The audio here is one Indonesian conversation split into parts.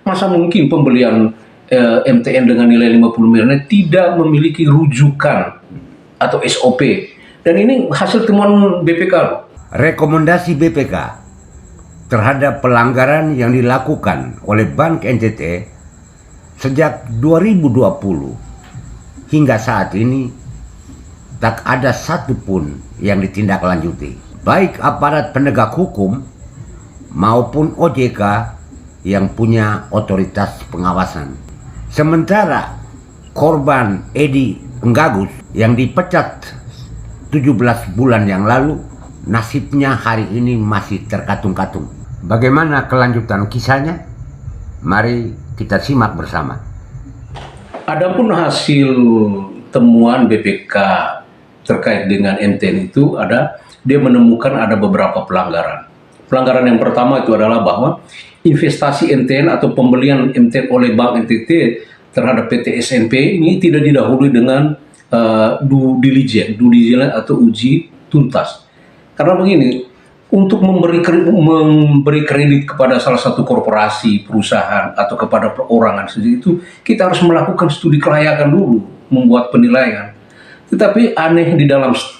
Masa mungkin pembelian MTN dengan nilai 50 miliar tidak memiliki rujukan atau SOP. Dan ini hasil temuan BPK. Rekomendasi BPK terhadap pelanggaran yang dilakukan oleh Bank NTT sejak 2020 hingga saat ini tak ada satupun yang ditindaklanjuti, baik aparat penegak hukum maupun OJK yang punya otoritas pengawasan. Sementara korban Edi Enggagus yang dipecat 17 bulan yang lalu, nasibnya hari ini masih terkatung-katung. Bagaimana kelanjutan kisahnya? Mari kita simak bersama. Adapun hasil temuan BPK terkait dengan MTN itu dia menemukan ada beberapa pelanggaran. Pelanggaran yang pertama itu adalah bahwa investasi MTN atau pembelian MTN oleh Bank NTT terhadap PT SNP ini tidak didahului dengan due diligence atau uji tuntas. Karena begini, untuk memberi kredit kepada salah satu korporasi, perusahaan, atau kepada perorangan sendiri itu, kita harus melakukan studi kelayakan dulu, membuat penilaian. Tetapi aneh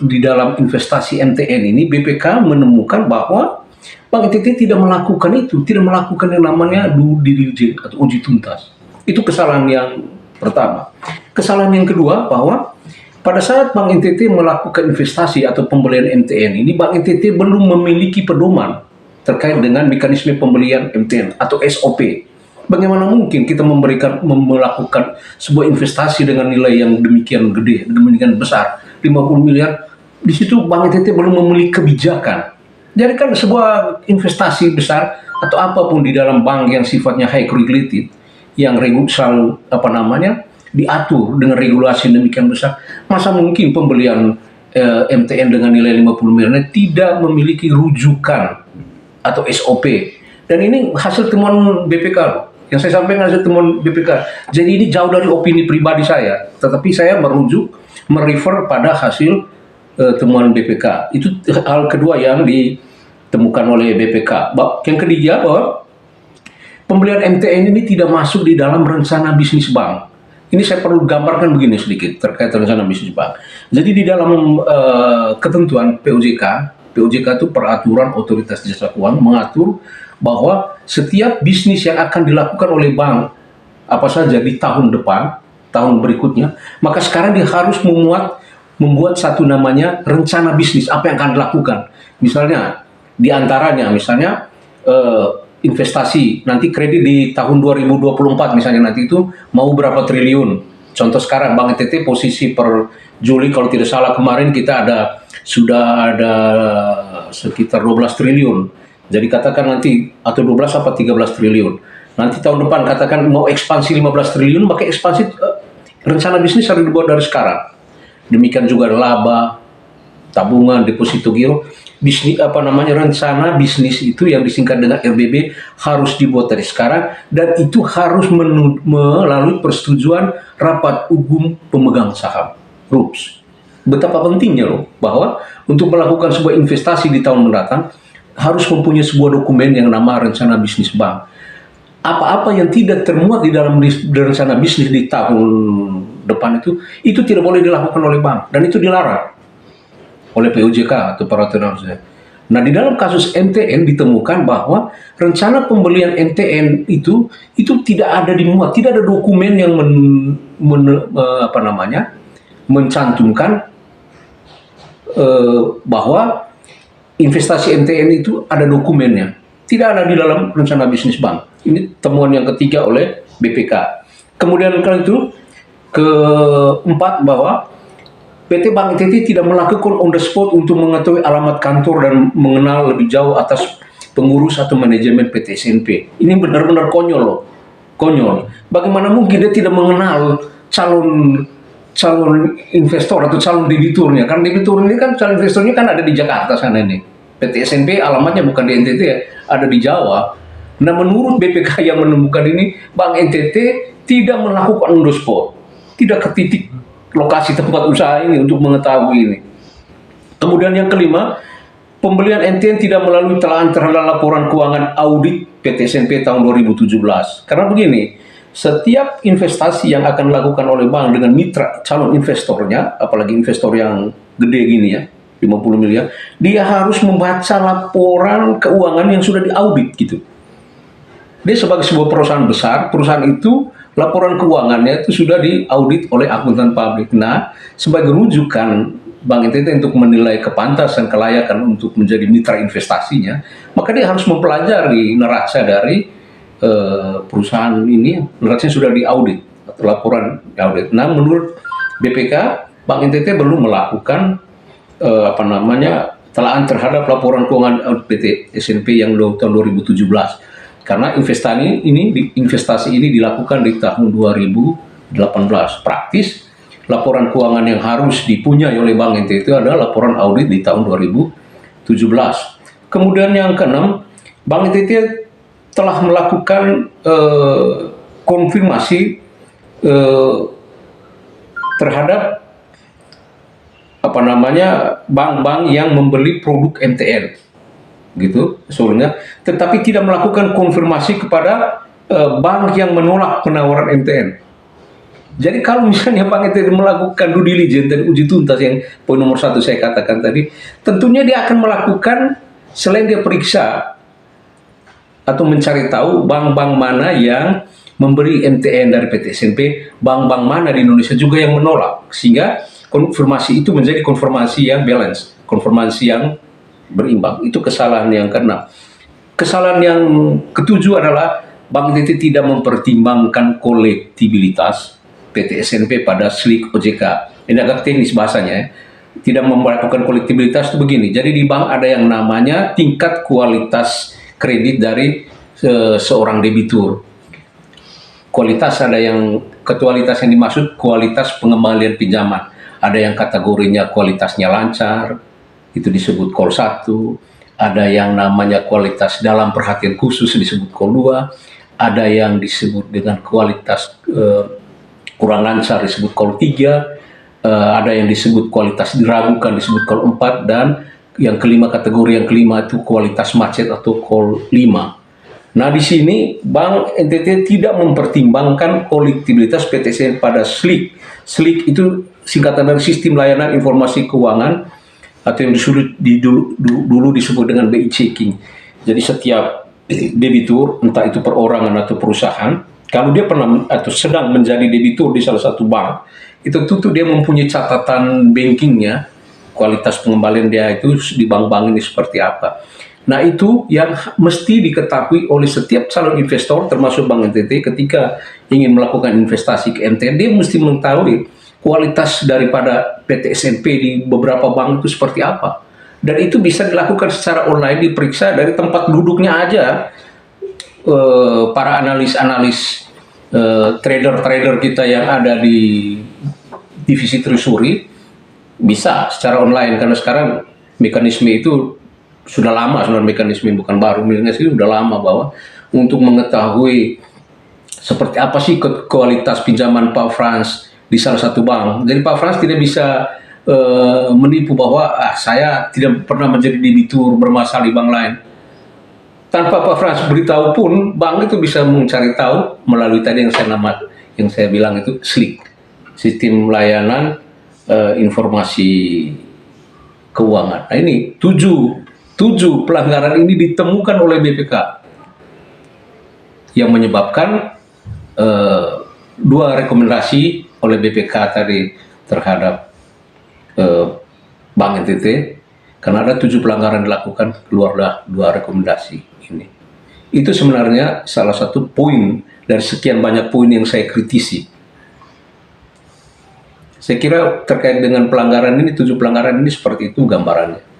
di dalam investasi MTN ini, BPK menemukan bahwa Bank NTT tidak melakukan itu, tidak melakukan yang namanya due diligence atau uji tuntas. Itu kesalahan yang pertama. Kesalahan yang kedua bahwa pada saat Bank NTT melakukan investasi atau pembelian MTN ini, Bank NTT belum memiliki pedoman terkait dengan mekanisme pembelian MTN atau SOP. Bagaimana mungkin kita melakukan sebuah investasi dengan nilai yang demikian gede, demikian besar, 50 miliar, di situ Bank NTT belum memiliki kebijakan. Jadi kan sebuah investasi besar atau apapun di dalam bank yang sifatnya high regulated, yang selalu diatur dengan regulasi demikian besar, masa mungkin pembelian MTN dengan nilai 50 miliar tidak memiliki rujukan atau SOP. Dan ini hasil temuan BPK. Yang saya sampaikan hasil temuan BPK. Jadi ini jauh dari opini pribadi saya, tetapi saya merefer pada hasil temuan BPK. Itu hal kedua yang ditemukan oleh BPK. Yang ketiga bahwa pembelian MTN ini tidak masuk di dalam rencana bisnis bank. Ini saya perlu gambarkan begini sedikit terkait rencana bisnis bank. Jadi di dalam ketentuan POJK itu peraturan otoritas jasa keuangan mengatur bahwa setiap bisnis yang akan dilakukan oleh bank apa saja di tahun depan, tahun berikutnya, maka sekarang dia harus membuat satu namanya rencana bisnis apa yang akan dilakukan. Misalnya misalnya investasi nanti kredit di tahun 2024 misalnya nanti itu mau berapa triliun. Contoh sekarang Bank NTT posisi per Juli kalau tidak salah kemarin kita sudah ada sekitar 12 triliun. Jadi katakan nanti atau 12 apa 13 triliun. Nanti tahun depan katakan mau ekspansi 15 triliun, maka ekspansi rencana bisnis harus dibuat dari sekarang. Demikian juga laba, tabungan, deposito giro. Rencana bisnis itu yang disingkat dengan RBB harus dibuat dari sekarang dan itu harus melalui persetujuan rapat umum pemegang saham RUPS. Betapa pentingnya loh bahwa untuk melakukan sebuah investasi di tahun mendatang harus mempunyai sebuah dokumen yang nama rencana bisnis bank. Apa-apa yang tidak termuat di dalam rencana bisnis di tahun depan itu tidak boleh dilakukan oleh bank dan itu dilarang oleh POJK atau peraturan. Nah, di dalam kasus MTN ditemukan bahwa rencana pembelian MTN itu tidak ada dimuat, tidak ada dokumen yang mencantumkan bahwa investasi MTN itu ada dokumennya. Tidak ada di dalam rencana bisnis bank. Ini temuan yang ketiga oleh BPK. Kemudian itu keempat bahwa PT Bank NTT tidak melakukan on the spot untuk mengetahui alamat kantor dan mengenal lebih jauh atas pengurus atau manajemen PT SNP. Ini benar-benar konyol loh. Konyol. Bagaimana mungkin dia tidak mengenal calon investor atau calon debiturnya? Kan debitur ini kan calon investornya kan ada di Jakarta sana ini. PT SNP alamatnya bukan di NTT ya, ada di Jawa. Nah, menurut BPK yang menemukan ini, Bank NTT tidak melakukan on the spot. Tidak ke titik lokasi tempat usaha ini untuk mengetahui ini. Kemudian yang kelima, pembelian NTN tidak melalui telaah terhadap laporan keuangan audit PT SNP tahun 2017. Karena begini, setiap investasi yang akan dilakukan oleh bank dengan mitra calon investornya, apalagi investor yang gede gini ya, 50 miliar, dia harus membaca laporan keuangan yang sudah diaudit gitu. Dia sebagai sebuah perusahaan besar, perusahaan itu laporan keuangannya itu sudah diaudit oleh akuntan publik. Nah, sebagai rujukan Bank NTT untuk menilai kepantasan, kelayakan untuk menjadi mitra investasinya, maka dia harus mempelajari neraca dari perusahaan ini, neracanya sudah diaudit, atau laporan diaudit. Nah, menurut BPK, Bank NTT belum melakukan telaah terhadap laporan keuangan audit PT SNP yang tahun 2017. Karena investasi ini dilakukan di tahun 2018. Praktis, laporan keuangan yang harus dipunyai oleh Bank NTT itu adalah laporan audit di tahun 2017. Kemudian yang keenam, Bank NTT telah melakukan konfirmasi terhadap bank-bank yang membeli produk MTN gitu sebelumnya, tetapi tidak melakukan konfirmasi kepada bank yang menolak penawaran MTN. Jadi kalau misalnya Bank NTT melakukan due diligence dan uji tuntas yang poin nomor 1 saya katakan tadi, tentunya dia akan melakukan, selain dia periksa atau mencari tahu bank-bank mana yang memberi MTN dari PT SNP, bank-bank mana di Indonesia juga yang menolak, sehingga konfirmasi itu menjadi konfirmasi yang balance, konfirmasi yang berimbang. Itu kesalahan yang keenam. Kesalahan yang ketujuh adalah Bank NTT tidak mempertimbangkan kolektibilitas PT SNP pada SLIK OJK. Ini agak teknis bahasanya ya. Tidak melakukan kolektibilitas itu begini. Jadi di bank ada yang namanya tingkat kualitas kredit dari seorang debitur. Kualitas ada yang yang dimaksud kualitas pengembalian pinjaman. Ada yang kategorinya kualitasnya lancar, itu disebut Call 1. Ada yang namanya kualitas dalam perhatian khusus disebut Call 2. Ada yang disebut dengan kualitas kurang lancar disebut Call 3. Ada yang disebut kualitas diragukan disebut Call 4. Dan yang kelima, kategori yang kelima itu kualitas macet atau Call 5. Nah, di sini Bank NTT tidak mempertimbangkan kolektibilitas PTSN pada SLIK. SLIK itu singkatan dari Sistem Layanan Informasi Keuangan atau yang dulu disebut dengan BI Checking. Jadi setiap debitur, entah itu perorangan atau perusahaan, kalau dia pernah atau sedang menjadi debitur di salah satu bank, itu tentu dia mempunyai catatan bankingnya, kualitas pengembalian dia itu di bank-bank ini seperti apa. Nah, itu yang mesti diketahui oleh setiap calon investor termasuk Bank NTT ketika ingin melakukan investasi ke MTN. Dia mesti mengetahui kualitas daripada PT SNP di beberapa bank itu seperti apa. Dan itu bisa dilakukan secara online, diperiksa dari tempat duduknya aja. Para analis-analis trader-trader kita yang ada di divisi treasury bisa secara online, karena sekarang mekanisme itu sudah lama, sebenarnya mekanisme bukan baru, mekanisme itu sudah lama bahwa untuk mengetahui seperti apa sih kualitas pinjaman Pak Frans di salah satu bank. Jadi Pak Frans tidak bisa menipu bahwa saya tidak pernah menjadi debitur bermasalah di bank lain. Tanpa Pak Frans beritahu pun, bank itu bisa mencari tahu melalui tadi yang saya bilang itu SLIK, Sistem Layanan Informasi Keuangan. Nah, ini tujuh pelanggaran ini ditemukan oleh BPK yang menyebabkan 2 rekomendasi oleh BPK tadi terhadap Bank NTT. Karena ada 7 pelanggaran dilakukan, keluarlah 2 rekomendasi ini. Itu sebenarnya salah satu poin dari sekian banyak poin yang saya kritisi. Saya kira terkait dengan pelanggaran ini, 7 pelanggaran ini seperti itu gambarannya.